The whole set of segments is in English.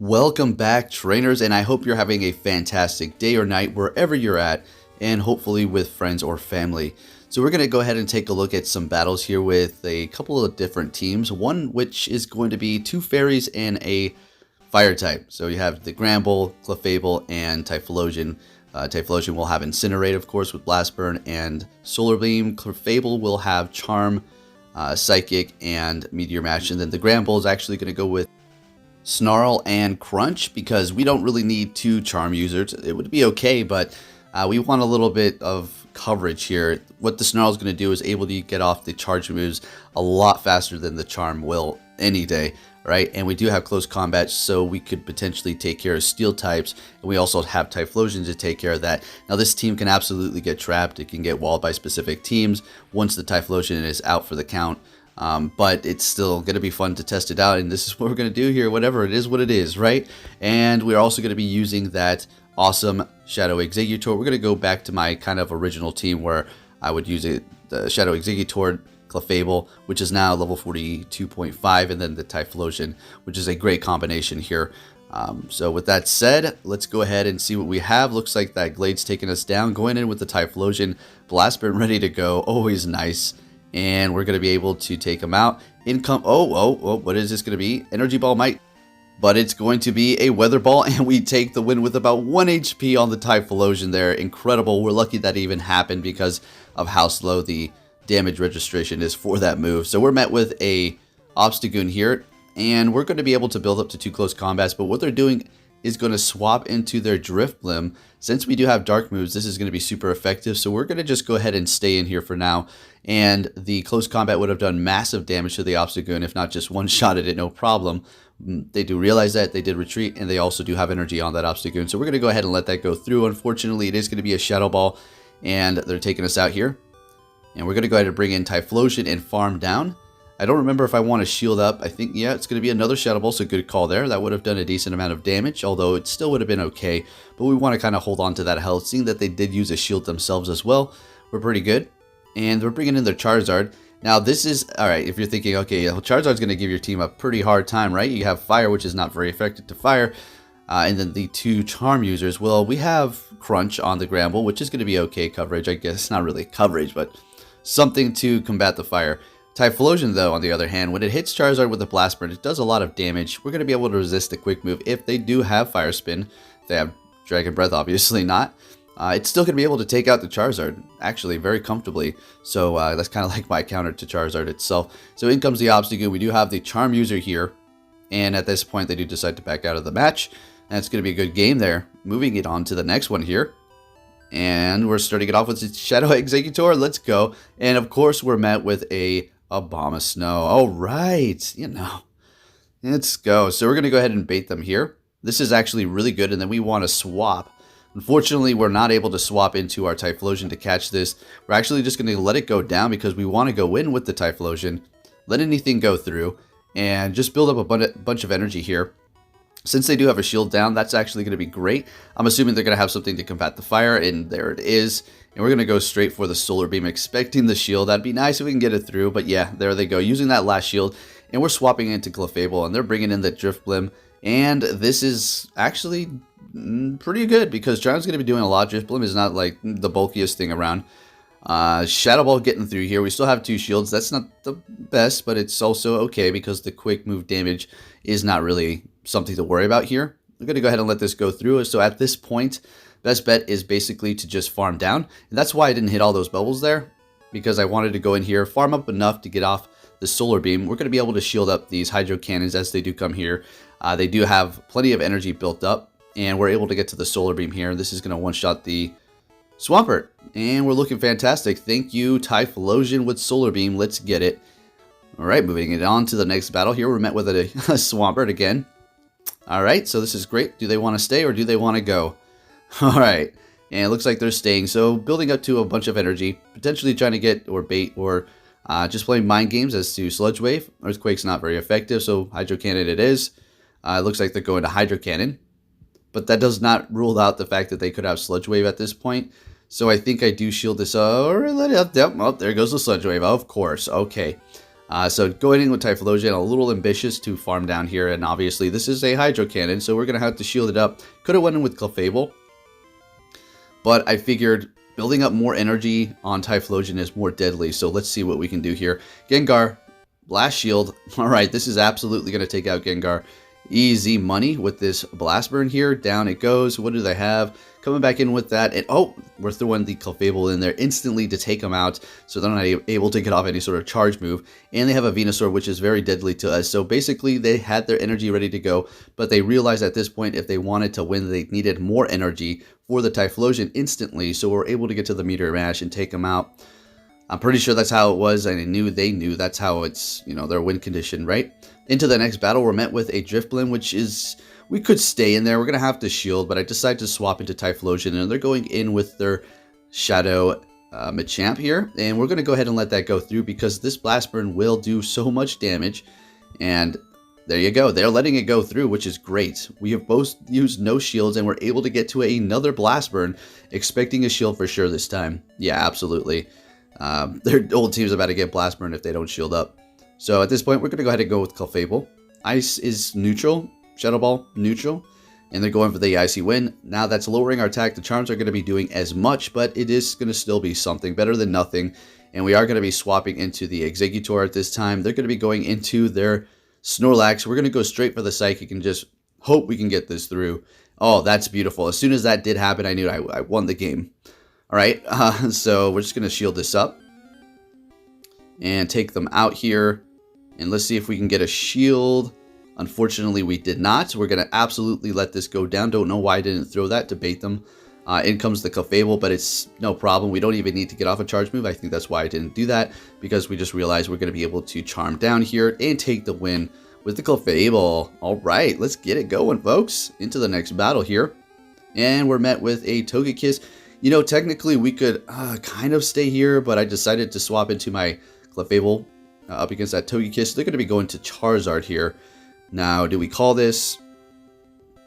Welcome back, trainers, and I hope you're having a fantastic day or night wherever you're at, and hopefully with friends or family. So we're going to go ahead and take a look at some battles here with a couple of different teams, one which is going to be two fairies and a fire type. So you have the Gramble, Clefable, and Typhlosion. Typhlosion will have Incinerate, of course, with Blast Burn, and Solar Beam. Clefable will have Charm, Psychic, and Meteor Mash, and then the Gramble is actually going to go with Snarl and Crunch because we don't really need two Charm users. It would be okay, but we want a little bit of coverage here. What the Snarl is going to do is able to get off the charge moves a lot faster than the Charm will any day, right? And we do have close combat, so we could potentially take care of Steel types, and we also have Typhlosion to take care of that. Now this team can absolutely get trapped. It can get walled by specific teams once the Typhlosion is out for the count. But it's still going to be fun to test it out, and this is what we're going to do here, whatever it is, what it is, right? And we're also going to be using that awesome Shadow Executor. We're going to go back to my kind of original team where I would use it, the Shadow Executor, Clefable, which is now level 42.5, and then the Typhlosion, which is a great combination here. So with that said, let's go ahead and see what we have. Looks like that Glade's taking us down, going in with the Typhlosion, Blast Burn ready to go, always nice. And we're going to be able to take him out. What is this going to be? Energy Ball might, but it's going to be a Weather Ball, and we take the win with about 1 HP on the Typhlosion there. Incredible. We're lucky that even happened because of how slow the damage registration is for that move. So we're met with a Obstagoon here, and we're going to be able to build up to 2 close combats, but what they're doing is going to swap into their Drifblim. Since we do have dark moves, this is going to be super effective, so we're going to just go ahead and stay in here for now. And the close combat would have done massive damage to the Obstagoon, if not just one-shotted it, no problem. They do realize that, they did retreat, and they also do have energy on that Obstagoon, so we're going to go ahead and let that go through. Unfortunately, it is going to be a Shadow Ball, and they're taking us out here. And we're going to go ahead and bring in Typhlosion and farm down. I don't remember if I want to shield up. I think, yeah, it's going to be another Shadow Ball, so good call there. That would have done a decent amount of damage, although it still would have been okay. But we want to kind of hold on to that health. Seeing that they did use a shield themselves as well, we're pretty good. And we're bringing in their Charizard. Now, this is, alright, if you're thinking, okay, Charizard's going to give your team a pretty hard time, right? You have Fire, which is not very effective to Fire. And then the 2 Charm users. Well, we have Crunch on the Gramble, which is going to be okay coverage, I guess. Not really coverage, but something to combat the Fire. Typhlosion, though, on the other hand, when it hits Charizard with a Blast Burn, it does a lot of damage. We're going to be able to resist the quick move if they do have Fire Spin. They have Dragon Breath, obviously not. It's still going to be able to take out the Charizard, actually, very comfortably. So that's kind of like my counter to Charizard itself. So in comes the Obstagoon. We do have the Charm user here. And at this point, they do decide to back out of the match. And it's going to be a good game there. Moving it on to the next one here. And we're starting it off with the Shadow Executor. Let's go. And of course, we're met with a Bomb of Snow. All right, let's go. So we're going to go ahead and bait them here. This is actually really good, and then we want to swap. Unfortunately, we're not able to swap into our Typhlosion to catch this. We're actually just going to let it go down because we want to go in with the Typhlosion, let anything go through, and just build up a bunch of energy here. Since they do have a shield down, that's actually going to be great. I'm assuming they're going to have something to combat the fire, and there it is. And we're going to go straight for the Solar Beam, expecting the shield. That'd be nice if we can get it through, but yeah, there they go, using that last shield. And we're swapping into Clefable, and they're bringing in the Drifblim. And this is actually pretty good, because Giant's going to be doing a lot. Drifblim is not like the bulkiest thing around. Shadow Ball getting through here. We still have 2 shields. That's not the best, but it's also okay because the quick move damage is not really something to worry about here. We're going to go ahead and let this go through. So at this point, best bet is basically to just farm down. And that's why I didn't hit all those bubbles there, because I wanted to go in here, farm up enough to get off the Solar Beam. We're going to be able to shield up these Hydro Cannons as they do come here. They do have plenty of energy built up, and we're able to get to the Solar Beam here. This is going to one-shot the Swampert, and we're looking fantastic. Thank you, Typhlosion with Solar Beam. Let's get it. All right, moving it on to the next battle here. We're met with a Swampert again. All right, so this is great. Do they want to stay or do they want to go? All right, and it looks like they're staying. So building up to a bunch of energy, potentially trying to get or bait or just playing mind games as to Sludge Wave. Earthquake's not very effective, so Hydro Cannon it is. It looks like they're going to Hydro Cannon, but that does not rule out the fact that they could have Sludge Wave at this point. So I think I do shield this. Oh, there goes the Sludge Wave, of course. Okay. So going in with Typhlosion, a little ambitious to farm down here, and obviously this is a Hydro Cannon, so we're going to have to shield it up. Could have went in with Clefable, but I figured building up more energy on Typhlosion is more deadly, so let's see what we can do here. Gengar, Blast Shield. Alright, this is absolutely going to take out Gengar. Easy money with this Blast Burn here. Down it goes. What do they have? Coming back in with that, and oh, we're throwing the Clefable in there instantly to take them out, so they're not able to get off any sort of charge move. And they have a Venusaur, which is very deadly to us. So basically, they had their energy ready to go, but they realized at this point, if they wanted to win, they needed more energy for the Typhlosion instantly. So we're able to get to the Meteor Mash and take them out. I'm pretty sure that's how it was, and I knew they knew that's how it's, you know, their win condition, right? Into the next battle, we're met with a Drifblim, which is, we could stay in there. We're going to have to shield, but I decided to swap into Typhlosion, and they're going in with their Shadow Machamp here. And we're going to go ahead and let that go through because this Blast Burn will do so much damage. And there you go. They're letting it go through, which is great. We have both used no shields, and we're able to get to another Blast Burn, expecting a shield for sure this time. Yeah, absolutely. Their old team's about to get Blast Burn if they don't shield up. So at this point, we're going to go ahead and go with Clefable. Ice is neutral. Shadow Ball, neutral. And they're going for the Icy Wind. Now that's lowering our attack. The Charms are going to be doing as much, but it is going to still be something. Better than nothing. And we are going to be swapping into the Exeggutor at this time. They're going to be going into their Snorlax. We're going to go straight for the Psychic and just hope we can get this through. Oh, that's beautiful. As soon as that did happen, I knew I won the game. Alright, so we're just going to shield this up and take them out here. And let's see if we can get a shield. Unfortunately, we did not. We're going to absolutely let this go down. Don't know why I didn't throw that to bait them. In comes the Clefable, but it's no problem. We don't even need to get off a charge move. I think that's why I didn't do that, because we just realized we're going to be able to charm down here and take the win with the Clefable. Alright, let's get it going, folks. Into the next battle here. And we're met with a Togekiss. You know, technically we could kind of stay here, but I decided to swap into my Clefable up against that Togekiss. They're going to be going to Charizard here. Now, do we call this?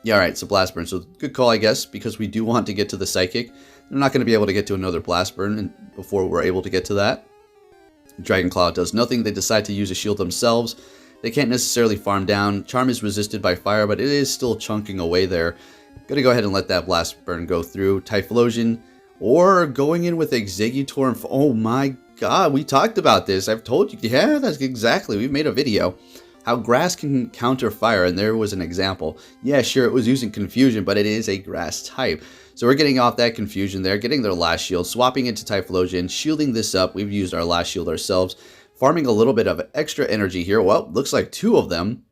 Yeah, alright, it's a Blast Burn. So good call, I guess, because we do want to get to the Psychic. They're not going to be able to get to another Blast Burn before we're able to get to that. Dragon Claw does nothing. They decide to use a shield themselves. They can't necessarily farm down. Charm is resisted by fire, but it is still chunking away there. Gonna go ahead and let that Blast Burn go through. Typhlosion, or going in with Exeggutor. Oh my god, we talked about this. I've told you. Yeah, that's exactly. We've made a video. How grass can counter fire, and there was an example. Yeah, sure, it was using Confusion, but it is a grass type. So we're getting off that Confusion there, getting their last shield, swapping into Typhlosion, shielding this up. We've used our last shield ourselves, farming a little bit of extra energy here. Well, looks like two of them.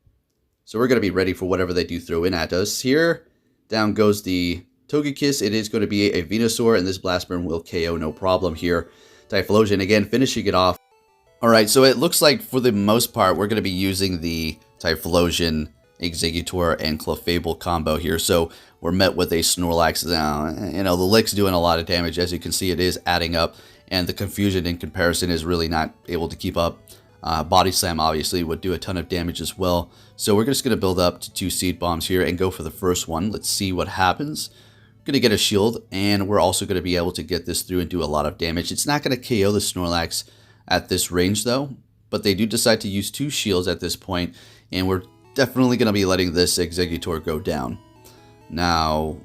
So we're going to be ready for whatever they do throw in at us here. Down goes the Togekiss. It is going to be a Venusaur, and this Blast Burn will KO no problem here. Typhlosion, again, finishing it off. Alright, so it looks like for the most part, we're going to be using the Typhlosion, Exeggutor, and Clefable combo here. So we're met with a Snorlax now. You know, the Lick's doing a lot of damage. As you can see, it is adding up, and the Confusion in comparison is really not able to keep up. Body Slam obviously would do a ton of damage as well. So we're just going to build up to 2 Seed Bombs here and go for the first one. Let's see what happens. We're going to get a shield, and we're also going to be able to get this through and do a lot of damage. It's not going to KO the Snorlax at this range though, but they do decide to use 2 shields at this point, and we're definitely going to be letting this Exeggutor go down. Now,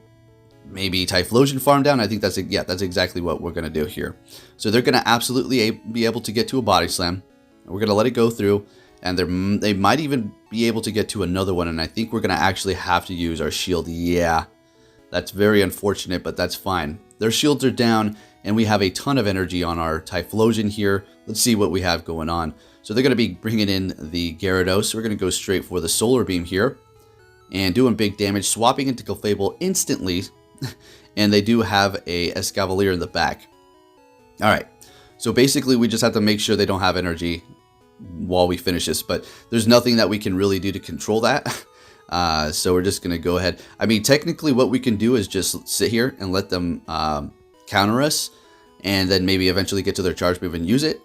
maybe Typhlosion farm down. I think that's exactly what we're going to do here. So they're going to absolutely be able to get to a Body Slam. We're going to let it go through, and they might even be able to get to another one, and I think we're going to actually have to use our shield. Yeah, that's very unfortunate, but that's fine. Their shields are down, and we have a ton of energy on our Typhlosion here. Let's see what we have going on. So they're going to be bringing in the Gyarados. We're going to go straight for the Solar Beam here, and doing big damage, swapping into Clefable instantly, and they do have a Escavalier in the back. Alright, so basically we just have to make sure they don't have energy while we finish this, but there's nothing that we can really do to control that. So we're just going to go ahead. I mean, technically what we can do is just sit here and let them counter us, and then maybe eventually get to their charge move and use it.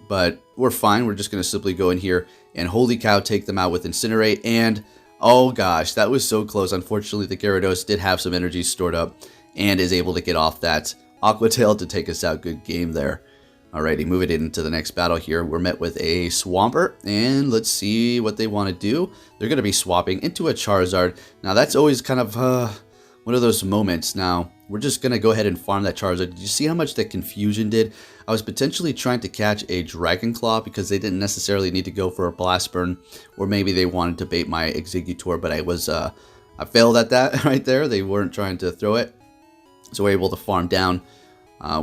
But we're fine. We're just going to simply go in here and holy cow, take them out with Incinerate. And oh gosh, that was so close. Unfortunately, the Gyarados did have some energy stored up and is able to get off that Aqua Tail to take us out. Good game there. Alrighty, moving into the next battle here, we're met with a Swampert, and let's see what they want to do. They're going to be swapping into a Charizard. Now that's always kind of one of those moments. Now we're just going to go ahead and farm that Charizard. Did you see how much that Confusion did? I was potentially trying to catch a Dragon Claw because they didn't necessarily need to go for a Blast Burn, or maybe they wanted to bait my Exeggutor, but I failed at that right there. They weren't trying to throw it, so we're able to farm down.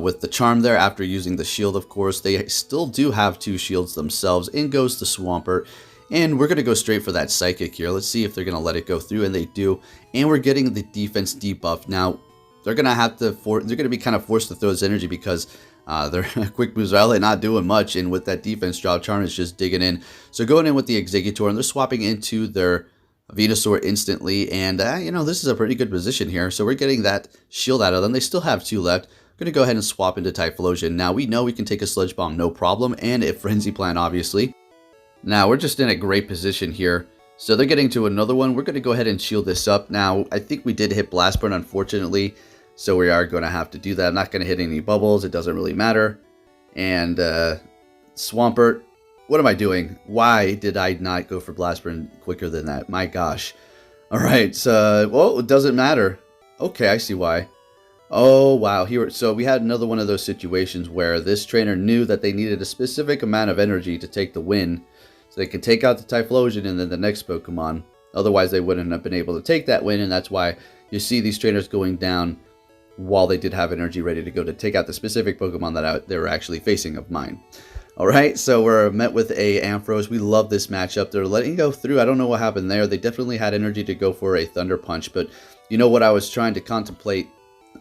With the charm there after using the shield, of course. They still do have 2 shields themselves. In goes the Swampert. And we're going to go straight for that Psychic here. Let's see if they're going to let it go through, and they do. And we're getting the defense debuff. Now, they're going to have to they're going to be kind of forced to throw this energy because their quick moves are really not doing much. And with that defense drop, Charm is just digging in. So going in with the Exeggutor, and they're swapping into their Venusaur instantly. And, you know, this is a pretty good position here. So we're getting that shield out of them. They still have 2 left. Going to go ahead and swap into Typhlosion. Now we know we can take a Sludge Bomb no problem, and a Frenzy Plant obviously. Now we're just in a great position here. So they're getting to another one. We're going to go ahead and shield this up. Now I think we did hit Blast Burn unfortunately, so we are going to have to do that. I'm not going to hit any bubbles. It doesn't really matter. And Swampert, what am I doing? Why did I not go for Blast Burn quicker than that? My gosh. All right. So well, it doesn't matter. Okay, I see why. Oh, wow. Here, so we had another one of those situations where this trainer knew that they needed a specific amount of energy to take the win. So they could take out the Typhlosion and then the next Pokemon. Otherwise, they wouldn't have been able to take that win. And that's why you see these trainers going down while they did have energy ready to go to take out the specific Pokemon that they were actually facing of mine. All right, so we're met with a Ampharos. We love this matchup. They're letting it go through. I don't know what happened there. They definitely had energy to go for a Thunder Punch. But you know what I was trying to contemplate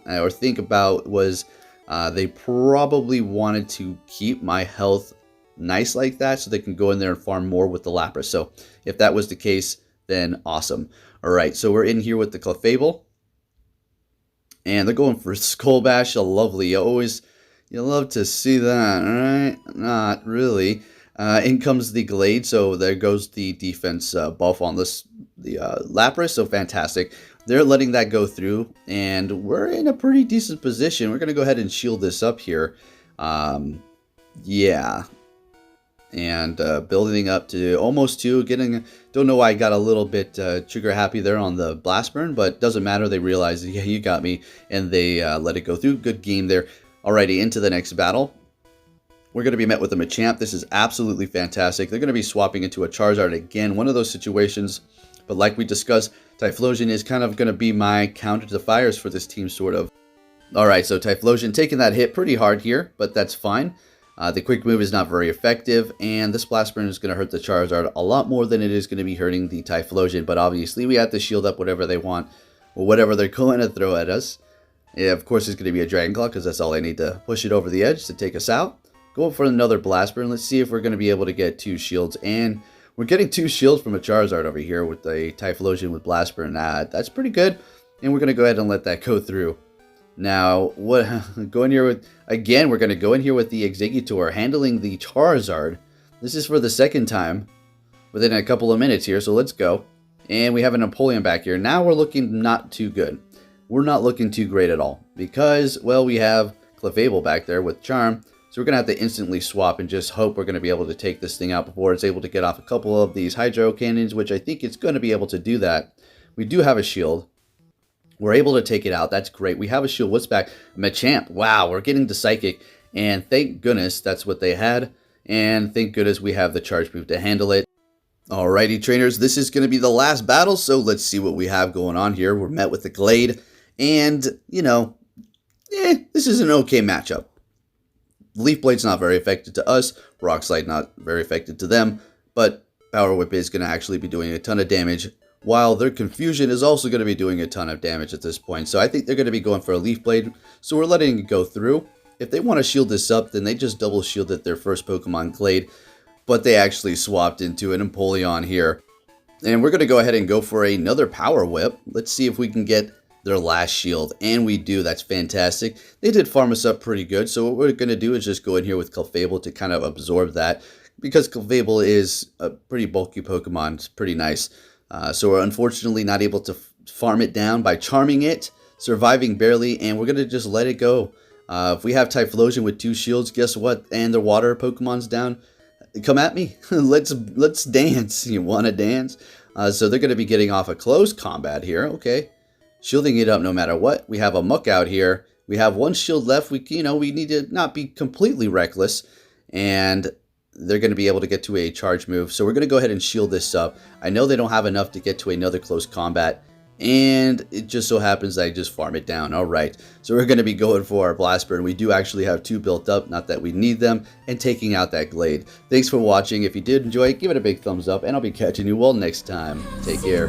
or think about was they probably wanted to keep my health nice like that so they can go in there and farm more with the Lapras. So if that was the case, then awesome. All right, so we're in here with the Clefable, and they're going for Skull Bash. Lovely. You love to see that, all right? Not really. In comes the Glade, so there goes the defense buff on the Lapras, so fantastic. They're letting that go through, and we're in a pretty decent position. We're going to go ahead and shield this up here. Yeah. And building up to almost 2. Don't know why I got a little bit trigger happy there on the Blast Burn, but doesn't matter. They realize, yeah, you got me, and they let it go through. Good game there. Alrighty, into the next battle. We're going to be met with a Machamp. This is absolutely fantastic. They're going to be swapping into a Charizard again. One of those situations. But like we discussed, Typhlosion is kind of going to be my counter to fires for this team, sort of. Alright, so Typhlosion taking that hit pretty hard here, but that's fine. The quick move is not very effective, and this Blast Burn is going to hurt the Charizard a lot more than it is going to be hurting the Typhlosion. But obviously, we have to shield up whatever they want, or whatever they're going to throw at us. Yeah, of course, it's going to be a Dragon Claw, because that's all I need to push it over the edge to take us out. Go for another Blast Burn. Let's see if we're going to be able to get 2 shields, and we're getting 2 shields from a Charizard over here with the Typhlosion with Blast Burn. That's pretty good. And we're going to go ahead and let that go through. Now, go in here with, again, we're going to go in here with the Exeggutor handling the Charizard. This is for the second time within a couple of minutes here, so let's go. And we have an Empoleon back here. Now we're looking not too good. We're not looking too great at all because, well, we have Clefable back there with Charm. So we're going to have to instantly swap and just hope we're going to be able to take this thing out before it's able to get off a couple of these Hydro Cannons, which I think it's going to be able to do that. We do have a shield. We're able to take it out. That's great. We have a shield. What's back? Machamp. Wow, we're getting the Psychic. And thank goodness that's what they had. And thank goodness we have the Charge Move to handle it. Alrighty, trainers. This is going to be the last battle, so let's see what we have going on here. We're met with the Glade. And, you know, this is an okay matchup. Leaf Blade's not very effective to us. Rock Slide not very effective to them. But Power Whip is going to actually be doing a ton of damage, while their Confusion is also going to be doing a ton of damage at this point. So I think they're going to be going for a Leaf Blade. So we're letting it go through. If they want to shield this up, then they just double shielded their first Pokemon Glade. But they actually swapped into an Empoleon here. And we're going to go ahead and go for another Power Whip. Let's see if we can get their last shield, and we do. That's fantastic. They did farm us up pretty good, so what we're going to do is just go in here with Clefable to kind of absorb that, because Clefable is a pretty bulky Pokemon. It's pretty nice. So we're unfortunately not able to farm it down by charming it, surviving barely, and we're going to just let it go. If we have Typhlosion with 2 shields, guess what? And the water Pokemon's down. Come at me. let's dance. You want to dance? So they're going to be getting off a close combat here. Okay. Shielding it up no matter what. We have a Muck out here. We have 1 shield left. We need to not be completely reckless. And they're going to be able to get to a charge move. So we're going to go ahead and shield this up. I know they don't have enough to get to another close combat. And it just so happens that I just farm it down. Alright, so we're going to be going for our Blast Burn. We do actually have 2 built up, not that we need them, and taking out that Glade. Thanks for watching. If you did enjoy it, give it a big thumbs up, and I'll be catching you all next time. Take care.